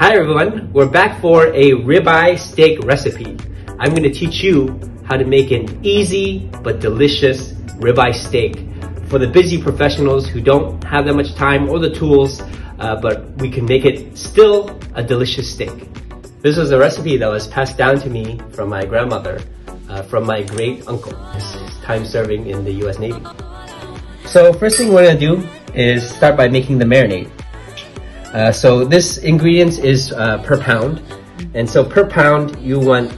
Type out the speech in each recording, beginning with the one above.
Hi everyone, we're back for a ribeye steak recipe. I'm going to teach you how to make an easy but delicious ribeye steak for the busy professionals who don't have that much time or the tools, but we can make it still a delicious steak. This was a recipe that was passed down to me from my grandmother, from my great uncle, his time serving in the US Navy. So first thing we're going to do is start by making the marinade. So this ingredients is per pound, and so per pound you want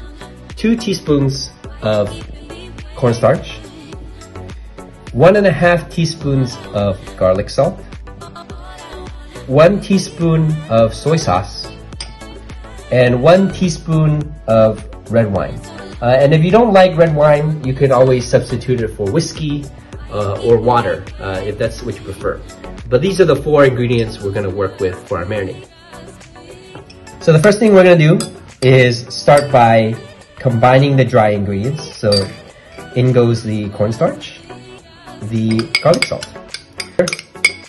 2 teaspoons of cornstarch, 1.5 teaspoons of garlic salt, 1 teaspoon of soy sauce, and 1 teaspoon of red wine. And if you don't like red wine, you could always substitute it for whiskey or water if that's what you prefer. But these are the 4 ingredients we're going to work with for our marinade. So the first thing we're going to do is start by combining the dry ingredients. So in goes the cornstarch, the garlic salt,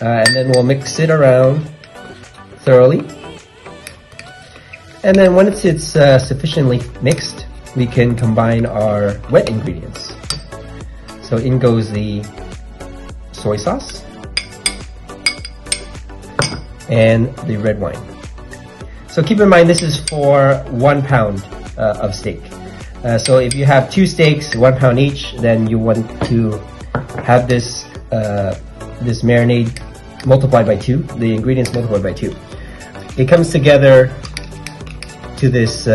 and then we'll mix it around thoroughly. And then once it's sufficiently mixed, we can combine our wet ingredients. So in goes the soy sauce and the red wine. So keep in mind this is for 1 pound of steak. So if you have 2 steaks, 1 pound each, then you want to have this this marinade multiplied by 2, the ingredients multiplied by 2. It comes together to this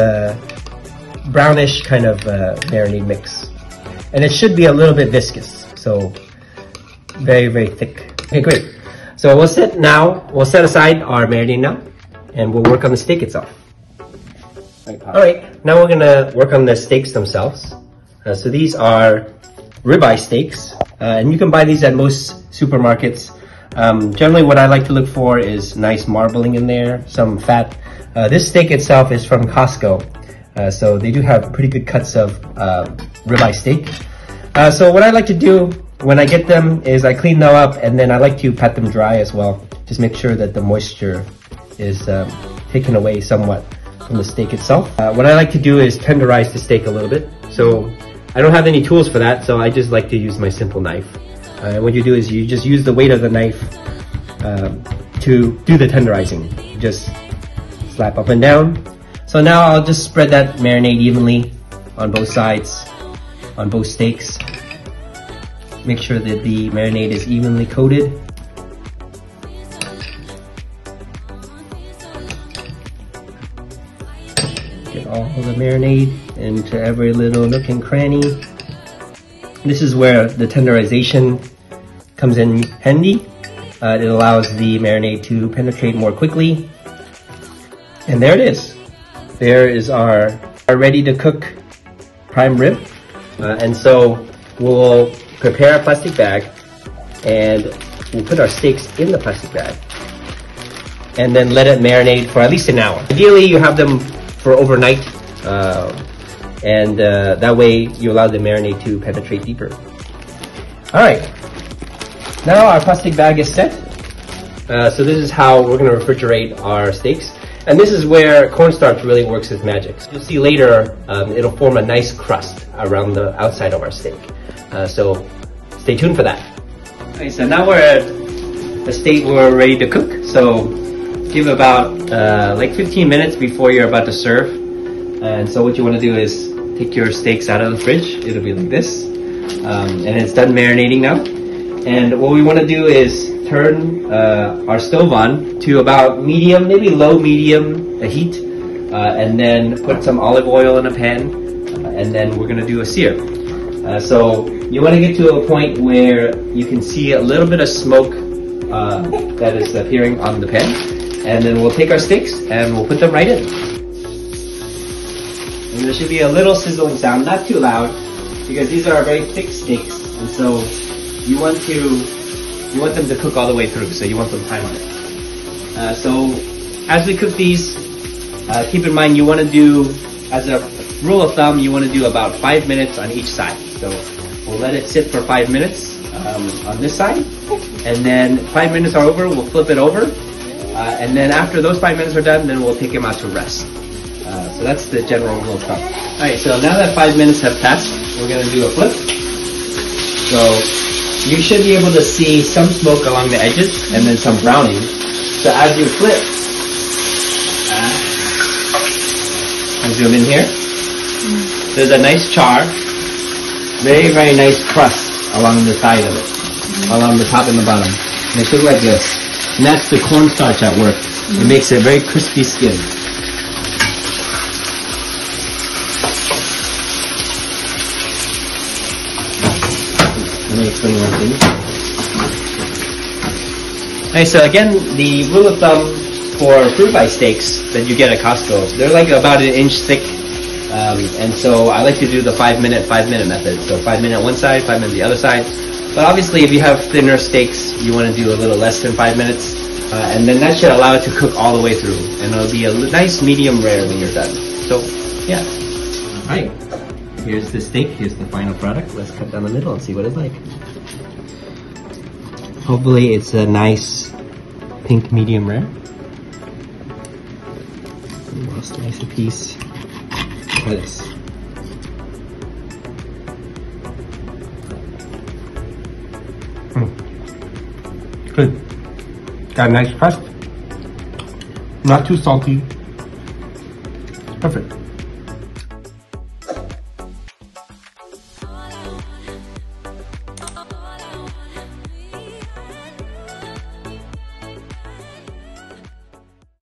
brownish kind of marinade mix. And it should be a little bit viscous, so very, very thick. Okay, great. So we'll set aside our marinade now, and we'll work on the steak itself. Alright, now we're gonna work on the steaks themselves. So these are ribeye steaks, and you can buy these at most supermarkets. Generally what I like to look for is nice marbling in there, some fat. This steak itself is from Costco, so they do have pretty good cuts of ribeye steak. So what I like to do when I get them is I clean them up, and then I like to pat them dry as well. Just make sure that the moisture is taken away somewhat from the steak itself. What I like to do is tenderize the steak a little bit. So I don't have any tools for that, so I just like to use my simple knife. What you do is you just use the weight of the knife to do the tenderizing. You just slap up and down. So now I'll just spread that marinade evenly on both sides, on both steaks. Make sure that the marinade is evenly coated. Get all the marinade into every little nook and cranny. This is where the tenderization comes in handy. It allows the marinade to penetrate more quickly. And there it is. There is our ready to cook prime rib. And so we'll prepare a plastic bag, and we'll put our steaks in the plastic bag and then let it marinate for at least an hour. Ideally you have them for overnight, and that way you allow the marinade to penetrate deeper. Alright, now our plastic bag is set. So this is how we're going to refrigerate our steaks. And this is where cornstarch really works its magic. You'll see later, it'll form a nice crust around the outside of our steak. So stay tuned for that. Okay, so now we're at the state where we're ready to cook. So give about like 15 minutes before you're about to serve. And so what you want to do is take your steaks out of the fridge. It'll be like this. And it's done marinating now. And what we want to do is turn our stove on to about medium, maybe low medium heat, and then put some olive oil in a pan, and then we're going to do a sear. So you want to get to a point where you can see a little bit of smoke that is appearing on the pan, and then we'll take our steaks and we'll put them right in. And there should be a little sizzling sound, not too loud, because these are very thick steaks, and so you want them to cook all the way through, so you want some time on it. So as we cook these, keep in mind you want to do, as a rule of thumb, you want to do about 5 minutes on each side. So we'll let it sit for 5 minutes on this side, and then 5 minutes are over, we'll flip it over, And then after those 5 minutes are done, then we'll take him out to rest. So that's the general rule of thumb. Alright, so now that 5 minutes have passed, we're going to do a flip. So you should be able to see some smoke along the edges and then some browning. So as you flip, I'll zoom in here. There's a nice char, very, very nice crust along the side of it, along the top and the bottom. And it should look like this. And that's the cornstarch at work. It makes a very crispy skin. Let me explain one thing. Okay, so again, the rule of thumb for fruit pie steaks that you get at Costco, they're like about an inch thick. And so I like to do the 5 minute method. So 5 minute one side, 5 minute the other side. But obviously if you have thinner steaks, you want to do a little less than 5 minutes. And then that should allow it to cook all the way through. And it'll be a nice medium rare when you're done. So, yeah. Alright, here's the steak, here's the final product. Let's cut down the middle and see what it's like. Hopefully it's a nice pink medium rare. I'll slice a piece. Look at this. Good. Got a nice crust. Not too salty. Perfect.